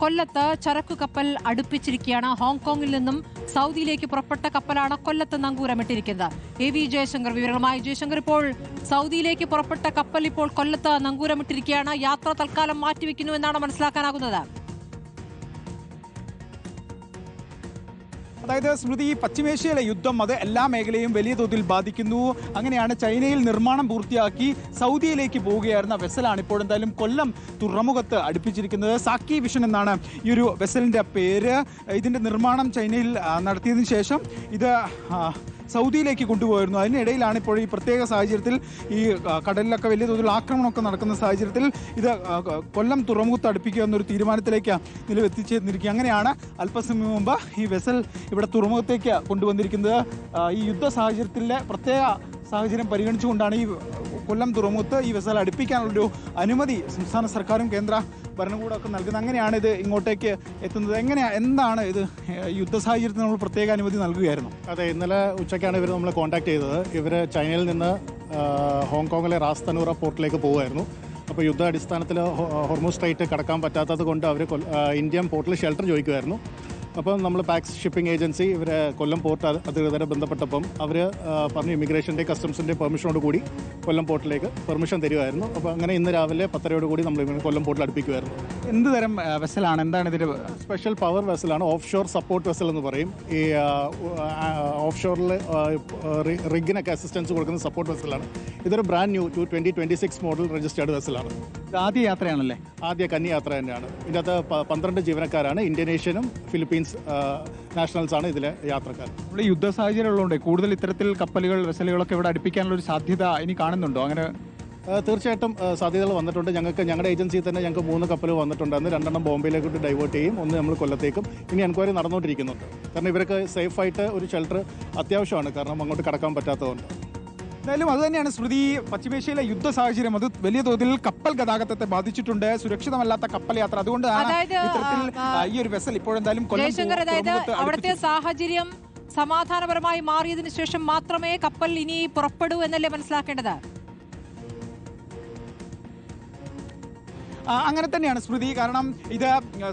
കൊല്ലത്ത് ചരക്കു കപ്പൽ അടുപ്പിച്ചിരിക്കുകയാണ്. ഹോങ്കോങ്ങിൽ നിന്നും സൗദിയിലേക്ക് പുറപ്പെട്ട കപ്പലാണ് കൊല്ലത്ത് നങ്കൂരമിട്ടിരിക്കുന്നത്. AV ജയശങ്കർ വിവരങ്ങളുമായി. ജയശങ്കർ, ഇപ്പോൾ സൗദിയിലേക്ക് പുറപ്പെട്ട കപ്പൽ ഇപ്പോൾ കൊല്ലത്ത് നങ്കൂരമിട്ടിരിക്കുകയാണ്. യാത്ര തൽക്കാലം മാറ്റിവെക്കുന്നു എന്നാണ് മനസ്സിലാക്കാനാകുന്നത്. അതായത് സ്മൃതി, പശ്ചിമേഷ്യയിലെ യുദ്ധം അത് എല്ലാ മേഖലയും വലിയ തോതിൽ ബാധിക്കുന്നു. അങ്ങനെയാണ് ചൈനയിൽ നിർമ്മാണം പൂർത്തിയാക്കി സൗദിയിലേക്ക് പോവുകയായിരുന്ന വെസലാണ് ഇപ്പോൾ എന്തായാലും കൊല്ലം തുറമുഖത്ത് അടുപ്പിച്ചിരിക്കുന്നത്. സാക്കി വിഷൻ എന്നാണ് ഈ ഒരു വെസലിൻ്റെ പേര്. ഇതിൻ്റെ നിർമ്മാണം ചൈനയിൽ നടത്തിയതിനു ശേഷം ഇത് സൗദിയിലേക്ക് കൊണ്ടുപോയിരുന്നു. അതിനിടയിലാണ് ഇപ്പോൾ ഈ പ്രത്യേക സാഹചര്യത്തിൽ ഈ കടലിലൊക്കെ വലിയ തോതിൽ ആക്രമണമൊക്കെ നടക്കുന്ന സാഹചര്യത്തിൽ ഇത് കൊല്ലം തുറമുഖത്ത് അടുപ്പിക്കുക എന്നൊരു തീരുമാനത്തിലേക്ക് നിലവെത്തിച്ചേർന്നിരിക്കുക. അങ്ങനെയാണ് അല്പസമയം മുമ്പ് ഈ വെസൽ ഇവിടെ തുറമുഖത്തേക്ക് കൊണ്ടുവന്നിരിക്കുന്നത്. ഈ യുദ്ധ സാഹചര്യത്തിലെ പ്രത്യേക സാഹചര്യം പരിഗണിച്ചുകൊണ്ടാണ് ഈ കൊല്ലം തുറമുഖത്ത് ഈ വെസൽ അടുപ്പിക്കാനുള്ളൊരു അനുമതി സംസ്ഥാന സർക്കാരും കേന്ദ്ര ഭരണകൂടമൊക്കെ നൽകുന്നത്. അങ്ങനെയാണ് ഇത് ഇങ്ങോട്ടേക്ക് എത്തുന്നത്. എന്താണ് ഇത് യുദ്ധ സാഹചര്യത്തിൽ നമ്മൾ പ്രത്യേക അനുമതി നൽകുകയായിരുന്നു? അതെ, ഇന്നലെ ഉച്ചയ്ക്കാണ് ഇവർ നമ്മളെ കോൺടാക്ട് ചെയ്തത്. ഇവർ ചൈനയിൽ നിന്ന് ഹോങ്കോങ്ങിലെ റാസ് തനൂറ പോർട്ടിലേക്ക് പോകുമായിരുന്നു. അപ്പോൾ യുദ്ധ അടിസ്ഥാനത്തിൽ ഹോർമൂസ് സ്ട്രൈറ്റ് കടക്കാൻ പറ്റാത്തത് കൊണ്ട് അവർ ഇന്ത്യൻ പോർട്ടിൽ ഷെൽട്ടർ ചോദിക്കുമായിരുന്നു. അപ്പം നമ്മൾ പാക്സ് ഷിപ്പിംഗ് ഏജൻസി ഇവരെ കൊല്ലം പോർട്ട് അധികൃതരെ ബന്ധപ്പെട്ടപ്പം അവർ പറഞ്ഞു ഇമിഗ്രേഷൻ്റെ കസ്റ്റംസിൻ്റെ പെർമിഷനോട് കൂടി കൊല്ലം പോർട്ടിലേക്ക് പെർമിഷൻ തരുമായിരുന്നു. അപ്പോൾ അങ്ങനെ ഇന്ന് രാവിലെ 10:30 കൂടി നമ്മൾ കൊല്ലം പോർട്ടിൽ അടുപ്പിക്കുമായിരുന്നു. എന്ത് തരം വെസലാണ്? എന്താണ് ഇതിൻ്റെ? സ്പെഷ്യൽ പവർ വെസലാണ്. ഓഫ് ഷോർ സപ്പോർട്ട് വെസൽ എന്ന് പറയും. ഈ ഓഫ് ഷോറിൽ റിഗിനൊക്കെ അസിസ്റ്റൻസ് കൊടുക്കുന്ന സപ്പോർട്ട് വെസലാണ്. ഇതൊരു ബ്രാൻഡ് ന്യൂ 2026 മോഡൽ രജിസ്റ്റേർഡ് വെസലാണ്. ആദ്യ യാത്രയാണല്ലേ? ആദ്യ കന്നി യാത്ര തന്നെയാണ്. ഇതിൻ്റെ അകത്ത് 12 ജീവനക്കാരാണ്. ഇന്തോനേഷ്യനും ഫിലിപ്പീൻസ് നാഷണൽസാണ് ഇതിലെ യാത്രക്കാർ. നമ്മൾ യുദ്ധ സാഹചര്യം ഉള്ളതുകൊണ്ട് കൂടുതൽ ഇത്തരത്തിൽ കപ്പലുകൾ വെസലുകളൊക്കെ ഇവിടെ അടുപ്പിക്കാനുള്ള ഒരു സാധ്യത ഇനി കാണുന്നുണ്ടോ? അങ്ങനെ തീർച്ചയായിട്ടും സാധ്യതകൾ വന്നിട്ടുണ്ട്. ഞങ്ങളുടെ ഏജൻസിയിൽ തന്നെ ഞങ്ങൾക്ക് 3 കപ്പൽ വന്നിട്ടുണ്ടായിരുന്നു. 2 ബോംബെയിലേക്ക് ഡൈവേർട്ട് ചെയ്യും, 1 നമ്മൾ കൊല്ലത്തേക്കും. ഇനി എൻക്വയറി നടന്നുകൊണ്ടിരിക്കുന്നുണ്ട്. കാരണം ഇവർക്ക് സേഫായിട്ട് ഒരു ഷെൽട്ടർ അത്യാവശ്യമാണ്, കാരണം അങ്ങോട്ട് കടക്കാൻ പറ്റാത്തതുകൊണ്ട്. എന്തായാലും അത് തന്നെയാണ് സ്മൃതി, പശ്ചിമേഷ്യയിലെ യുദ്ധ സാഹചര്യം അത് വലിയ തോതിൽ കപ്പൽ ഗതാഗതത്തെ ബാധിച്ചിട്ടുണ്ട്. സുരക്ഷിതമല്ലാത്ത കപ്പൽ യാത്ര, അതുകൊണ്ടാണ് ഇത്തരത്തിൽ ഈ ഒരു വെസൽ ഇപ്പോഴെന്തായാലും അവിടുത്തെ സാഹചര്യം സമാധാനപരമായി മാറിയതിനു ശേഷം മാത്രമേ കപ്പൽ ഇനി പുറപ്പെടൂ എന്നല്ലേ മനസ്സിലാക്കേണ്ടത്? അങ്ങനെ തന്നെയാണ് സ്മൃതി. കാരണം ഇത്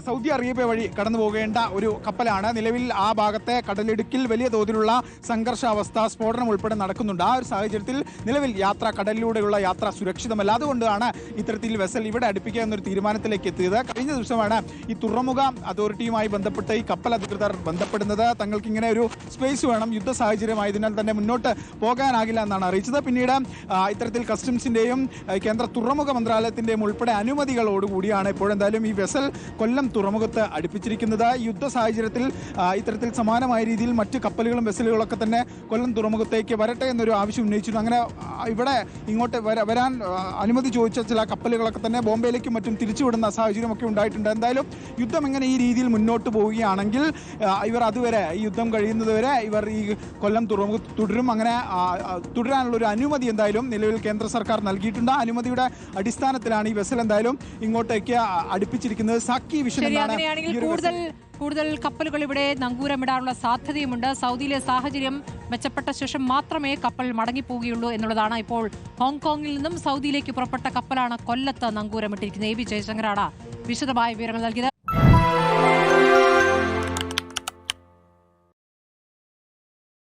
സൗദി അറേബ്യ വഴി കടന്നു പോകേണ്ട ഒരു കപ്പലാണ്. നിലവിൽ ആ ഭാഗത്തെ കടലിടുക്കിൽ വലിയ തോതിലുള്ള സംഘർഷാവസ്ഥ, സ്ഫോടനം ഉൾപ്പെടെ നടക്കുന്നുണ്ട്. ആ ഒരു സാഹചര്യത്തിൽ നിലവിൽ കടലിലൂടെയുള്ള യാത്ര സുരക്ഷിതമല്ല. അതുകൊണ്ടാണ് ഇത്തരത്തിൽ വെസൽ ഇവിടെ അടുപ്പിക്കുക എന്നൊരു തീരുമാനത്തിലേക്ക് എത്തിയത്. കഴിഞ്ഞ ദിവസമാണ് ഈ തുറമുഖ അതോറിറ്റിയുമായി ബന്ധപ്പെട്ട് ഈ കപ്പൽ അധികൃതർ ബന്ധപ്പെടുന്നത്. തങ്ങൾക്ക് ഇങ്ങനെ ഒരു സ്പേസ് വേണം, യുദ്ധ സാഹചര്യമായതിനാൽ തന്നെ മുന്നോട്ട് പോകാനാകില്ല എന്നാണ് അറിയിച്ചത്. പിന്നീട് ഇത്തരത്തിൽ കസ്റ്റംസിൻ്റെയും കേന്ദ്ര തുറമുഖ മന്ത്രാലയത്തിൻ്റെയും ഉൾപ്പെടെ അനുമതികൾ ോടുകൂടിയാണ് ഇപ്പോഴെന്തായാലും ഈ വെസൽ കൊല്ലം തുറമുഖത്ത് അടുപ്പിച്ചിരിക്കുന്നത്. യുദ്ധ സാഹചര്യത്തിൽ ഇത്തരത്തിൽ സമാനമായ രീതിയിൽ മറ്റ് കപ്പലുകളും വെസലുകളൊക്കെ തന്നെ കൊല്ലം തുറമുഖത്തേക്ക് വരട്ടെ എന്നൊരു ആവശ്യം ഉന്നയിച്ചിരുന്നു. അങ്ങനെ ഇവിടെ ഇങ്ങോട്ട് വരാൻ അനുമതി ചോദിച്ച ചില കപ്പലുകളൊക്കെ തന്നെ ബോംബെയിലേക്കും മറ്റും തിരിച്ചുവിടുന്ന സാഹചര്യമൊക്കെ ഉണ്ടായിട്ടുണ്ട്. എന്തായാലും യുദ്ധം എങ്ങനെ ഈ രീതിയിൽ മുന്നോട്ട് പോവുകയാണെങ്കിൽ ഇവർ അതുവരെ, ഈ യുദ്ധം കഴിയുന്നതുവരെ ഇവർ ഈ കൊല്ലം തുറമുഖത്ത് തുടരും. അങ്ങനെ തുടരാനുള്ള ഒരു അനുമതി എന്തായാലും നിലവിൽ കേന്ദ്ര സർക്കാർ നൽകിയിട്ടുണ്ട്. അനുമതിയുടെ അടിസ്ഥാനത്തിലാണ് ഈ വെസൽ എന്തായാലും ഇങ്ങോട്ടേക്ക് അടുപ്പിച്ചിരിക്കുന്നത്. സാക്കി വിഷൻ കൂടുതൽ കപ്പലുകൾ ഇവിടെ നങ്കൂരമിടാനുള്ള സാധ്യതയുമുണ്ട്. സൗദിയിലെ സാഹചര്യം മെച്ചപ്പെട്ട ശേഷം മാത്രമേ കപ്പൽ മടങ്ങിപ്പോവുകയുള്ളൂ എന്നുള്ളതാണ്. ഇപ്പോൾ ഹോങ്കോങ്ങിൽ നിന്നും സൗദിയിലേക്ക് പുറപ്പെട്ട കപ്പലാണ് കൊല്ലത്ത് നങ്കൂരമിട്ടിരിക്കുന്നത്. AV ജയശങ്കറാണ് വിശദമായ വിവരങ്ങൾ നൽകിയത്.